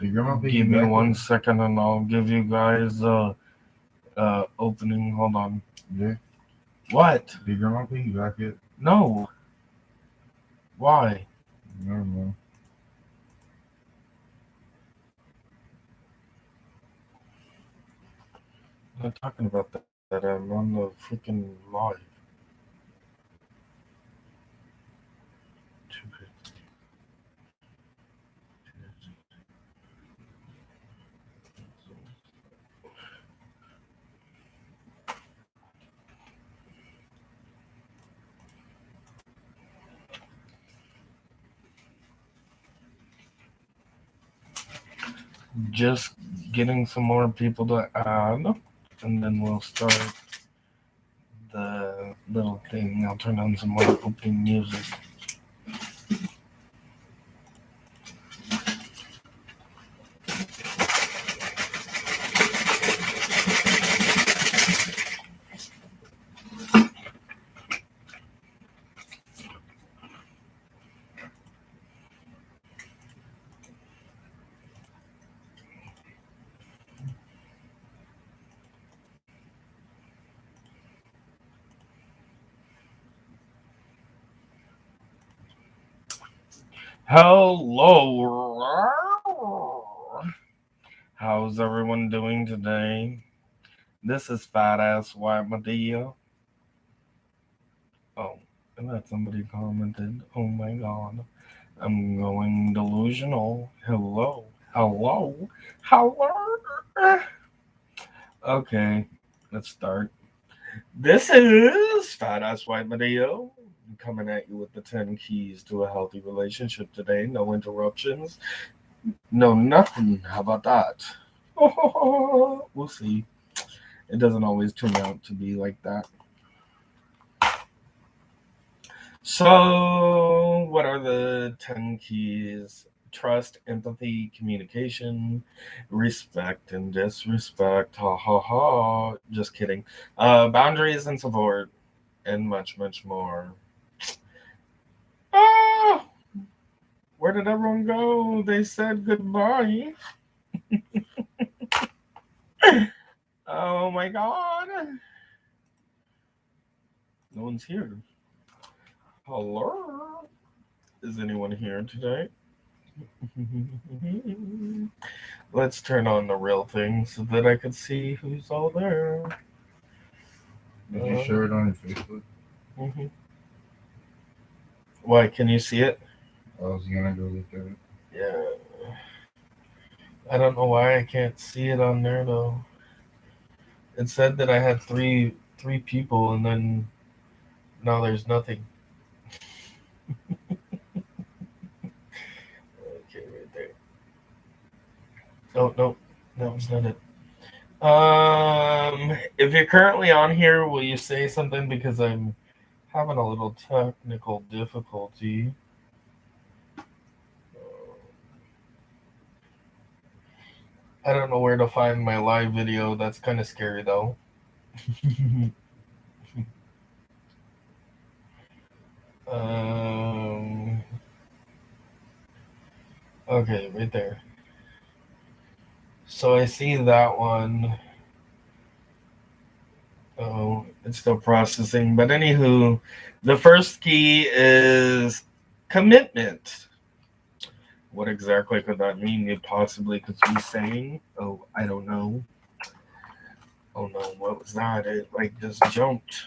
Give me 1 second and I'll give you guys opening. Hold on. Yeah. What? Did Grandma piggyback it? No. Why? Never mind. I'm not talking about that. I'm on the freaking live. Just getting some more people to add, and then we'll start the little thing. I'll turn on some more opening music. Hello. How's everyone doing today? This is Fat Ass White MEDEA. Oh, and that somebody commented. Oh my god. I'm going delusional. Hello. Hello. Hello. Okay, let's start. This is Fat Ass White MEDEA. Coming at you with the 10 keys to a healthy relationship today. No interruptions. No nothing. How about that? We'll see. It doesn't always turn out to be like that. So, what are the 10 keys? Trust, empathy, communication, respect, and disrespect. Ha ha ha. Just kidding. Boundaries and support, and much, much more. Ah! Where did everyone go? They said goodbye. Oh my god. No one's here. Hello? Is anyone here today? Let's turn on the real thing so that I can see who's all there. Did you share it on your Facebook? Mm-hmm. Why? Can you see it? I was gonna go look at it. Yeah. I don't know why I can't see it on there though. It said that I had three people, and then now there's nothing. Okay, right there. Oh no, that was not it. If you're currently on here, will you say something, because I'm having a little technical difficulty. I don't know where to find my live video. That's kind of scary though. Okay, right there. So I see that one. Oh, it's still processing. But anywho, the first key is commitment. What exactly could that mean? You possibly could be saying, oh, I don't know. Oh no, what was that? It like just jumped.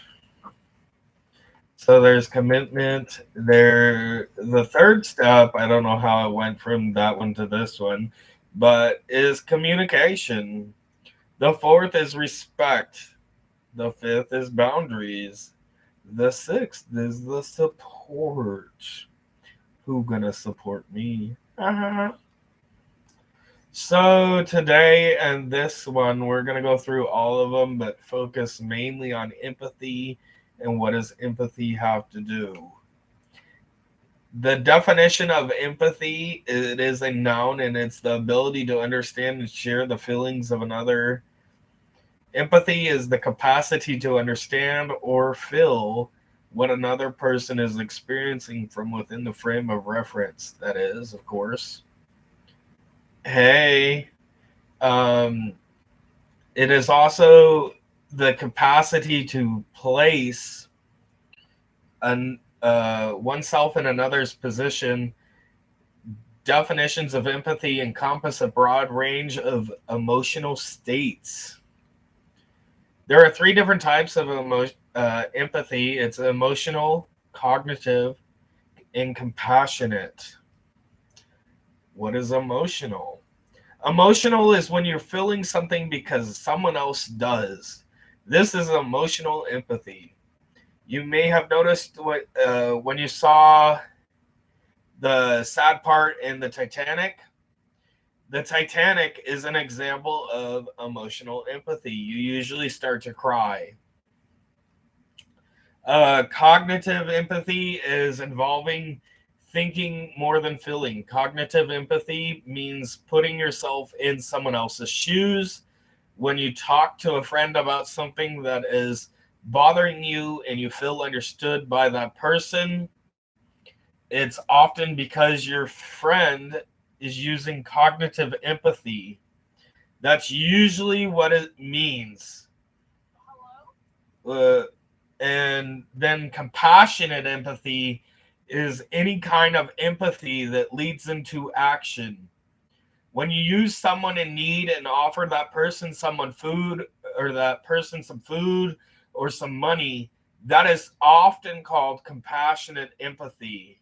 So there's commitment. The third step, I don't know how it went from that one to this one, but is communication. The fourth is respect. The fifth is boundaries. The sixth is the support. Who gonna support me? So today and this one, we're gonna go through all of them, but focus mainly on empathy and what does empathy have to do. The definition of empathy, it is a noun, and it's the ability to understand and share the feelings of another. Empathy is the capacity to understand or feel what another person is experiencing from within the frame of reference. That is, of course. hey. Um, it is also the capacity to place oneself in another's position. Definitions of empathy encompass a broad range of emotional states. There are three different types of empathy. It's emotional, cognitive, and compassionate. What is emotional? Emotional is when you're feeling something because someone else does. This is emotional empathy. You may have noticed when you saw the sad part in the Titanic. The Titanic is an example of emotional empathy. You usually start to cry. Cognitive empathy is involving thinking more than feeling. Cognitive empathy means putting yourself in someone else's shoes. When you talk to a friend about something that is bothering you and you feel understood by that person, it's often because your friend is using cognitive empathy. That's usually what it means. And then compassionate empathy is any kind of empathy that leads into action. When you use someone in need and offer that person someone food or that person some food or some money, that is often called compassionate empathy.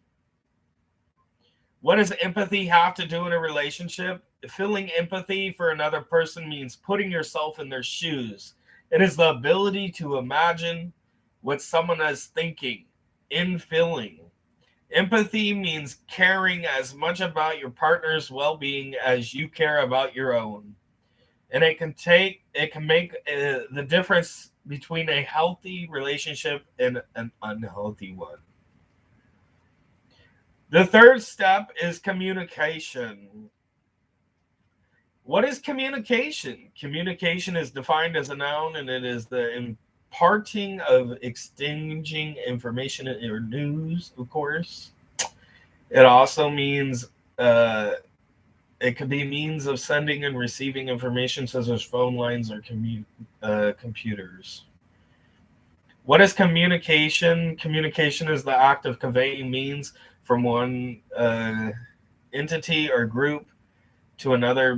What does empathy have to do in a relationship? Feeling empathy for another person means putting yourself in their shoes. It is the ability to imagine what someone is thinking, in feeling. Empathy means caring as much about your partner's well-being as you care about your own. And it can make the difference between a healthy relationship and an unhealthy one. The third step is communication. What is communication? Communication is defined as a noun, and it is the imparting of exchanging information or news, of course. It also means it could be means of sending and receiving information, such as phone lines or computers. What is communication? Communication is the act of conveying means from one entity or group to another,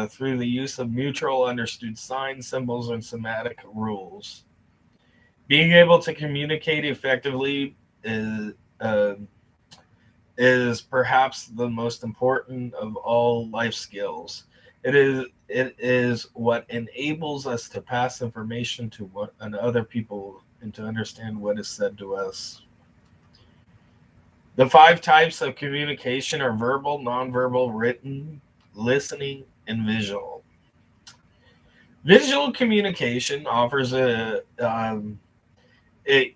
through the use of mutual understood signs, symbols, and semantic rules. Being able to communicate effectively is perhaps the most important of all life skills. It is what enables us to pass information to other people and to understand what is said to us. The five types of communication are verbal, nonverbal, written, listening, and visual. Visual communication offers it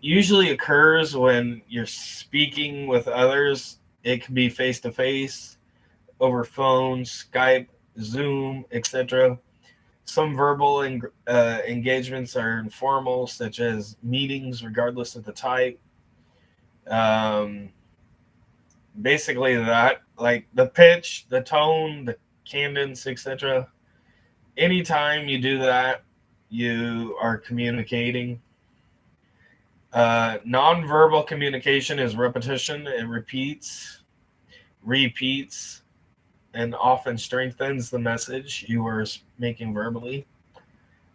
usually occurs when you're speaking with others. It can be face to face, over phone, Skype, Zoom, etc. Some verbal engagements are informal, such as meetings, regardless of the type. Um, Basically, that, like the pitch, the tone, the cadence, etc. Anytime you do that, you are communicating. Nonverbal communication is repetition. It repeats, and often strengthens the message you are making verbally.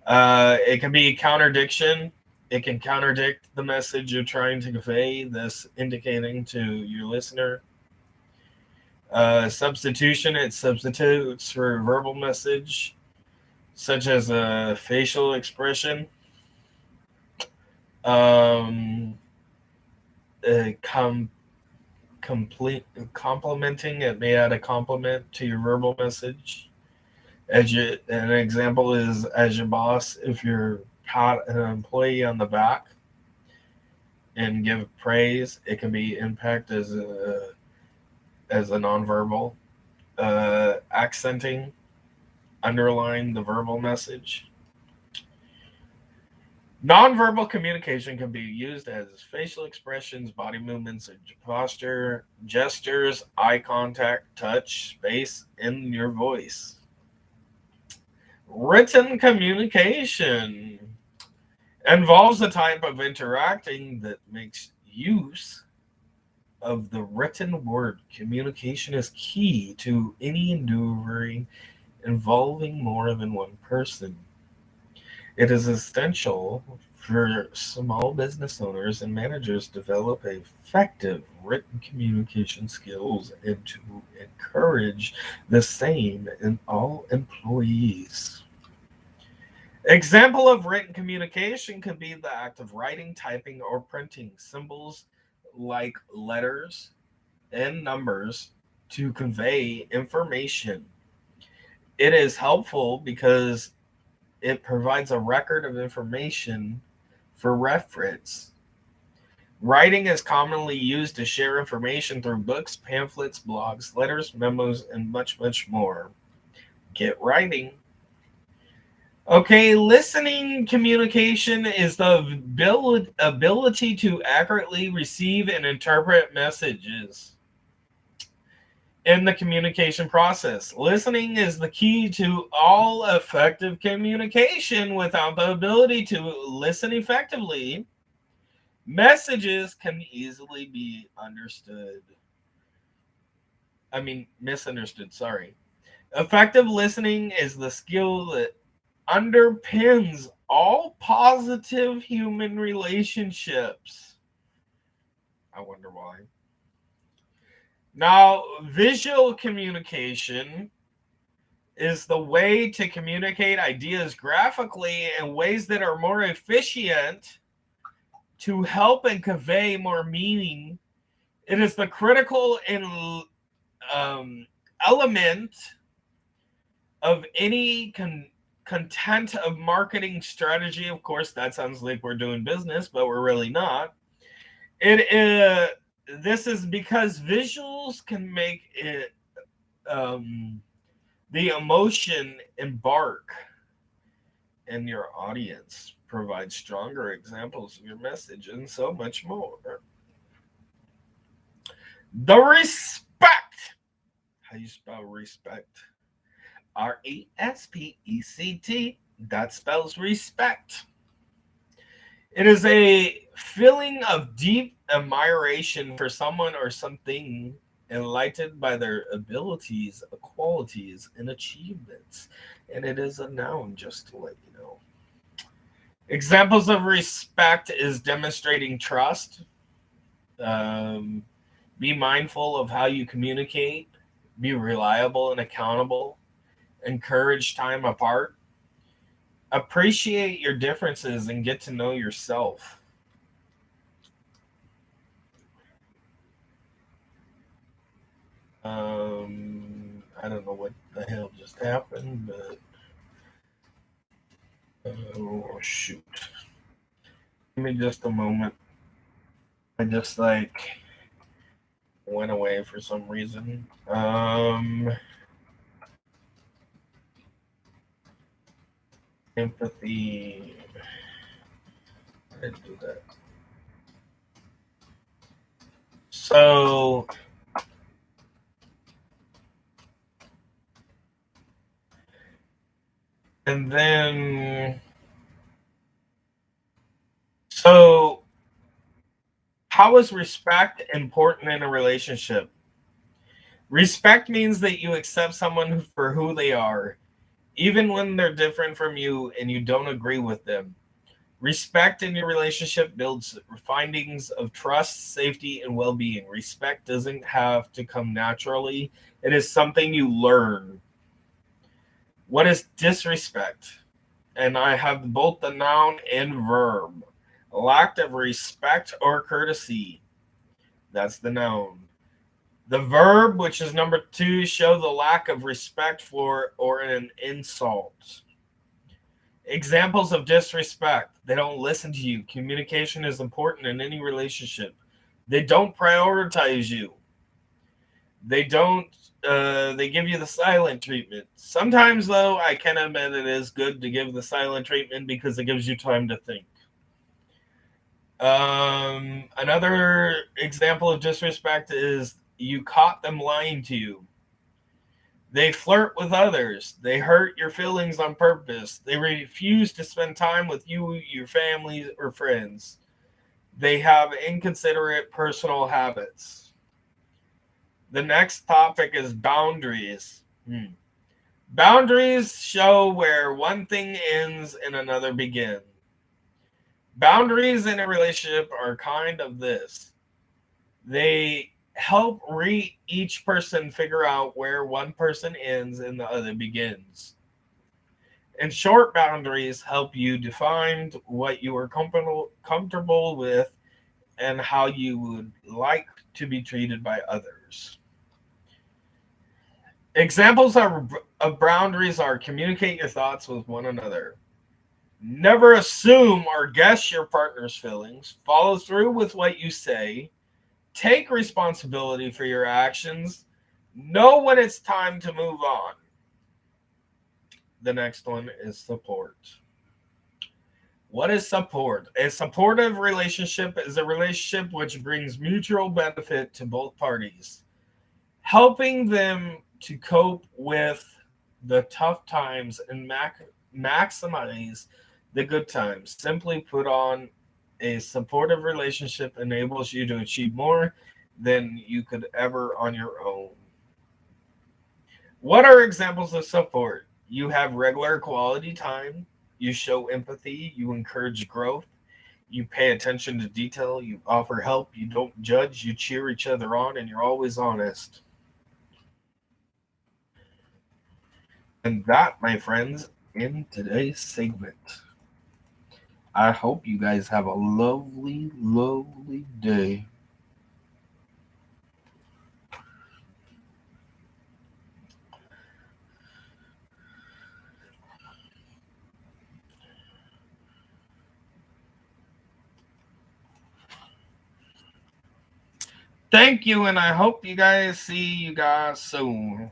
It can be counterdiction. It can contradict the message you're trying to convey, thus indicating to your listener. Substitution, it substitutes for a verbal message, such as a facial expression. Um, Complimenting, it may add a compliment to your verbal message. An example is, as your boss, if you're pat an employee on the back and give praise, it can be impact as a nonverbal. Accenting, underline the verbal message. Nonverbal communication can be used as facial expressions, body movements, posture, gestures, eye contact, touch, space, and your voice. Written communication involves a type of interacting that makes use of the written word. Communication is key to any endeavoring involving more than one person. It is essential for small business owners and managers to develop effective written communication skills and to encourage the same in all employees. Example of written communication could be the act of writing, typing, or printing symbols like letters and numbers to convey information. It is helpful because it provides a record of information for reference. Writing is commonly used to share information through books, pamphlets, blogs, letters, memos, and much, much more. Get writing. Okay, listening communication is the ability to accurately receive and interpret messages in the communication process. Listening is the key to all effective communication. Without the ability to listen effectively, messages can easily be misunderstood, sorry. Effective listening is the skill that underpins all positive human relationships. I wonder why. Now, visual communication is the way to communicate ideas graphically in ways that are more efficient to help and convey more meaning. It is the critical element of any content of marketing strategy. Of course, that sounds like we're doing business, but we're really not. This is because visuals can make it the emotion embark in your audience, provide stronger examples of your message, and so much more. The respect. How you spell respect? RESPECT. That spells respect. It is a feeling of deep admiration for someone or something, enlightened by their abilities, qualities, and achievements. And it is a noun, just to let you know. Examples of respect is demonstrating trust. Be mindful of how you communicate. Be reliable and accountable. Encourage time apart. Appreciate your differences and get to know yourself. I don't know what the hell just happened, but oh shoot. Give me just a moment. I just went away for some reason. Empathy. I didn't do that. So and then how is respect important in a relationship? Respect means that you accept someone for who they are, even when they're different from you and you don't agree with them. Respect in your relationship builds findings of trust, safety, and well-being. Respect doesn't have to come naturally. It is something you learn. What is disrespect? And I have both the noun and verb. Lack of respect or courtesy. That's the noun. The verb, which is number 2, show the lack of respect for or an insult. Examples of disrespect. They don't listen to you. Communication is important in any relationship. They don't prioritize you. They give you the silent treatment. Sometimes, though, I can admit it is good to give the silent treatment because it gives you time to think. Another example of disrespect is you caught them lying to you. They flirt with others. They hurt your feelings on purpose. They refuse to spend time with you, your family, or friends. They have inconsiderate personal habits. The next topic is boundaries. Boundaries show where one thing ends and another begins. Boundaries in a relationship are kind of this. They help each person figure out where one person ends and the other begins. And short boundaries help you define what you are comfortable with and how you would like to be treated by others. Examples of boundaries are communicate your thoughts with one another. Never assume or guess your partner's feelings. Follow through with what you say. Take responsibility for your actions. Know when it's time to move on. The next one is support. What is support? A supportive relationship is a relationship which brings mutual benefit to both parties, helping them to cope with the tough times and maximize the good times. Simply put on, a supportive relationship enables you to achieve more than you could ever on your own. What are examples of support? You have regular quality time. You show empathy. You encourage growth. You pay attention to detail. You offer help. You don't judge. You cheer each other on, and you're always honest. And that, my friends, in today's segment. I hope you guys have a lovely, lovely day. Thank you, and I hope you guys see you guys soon.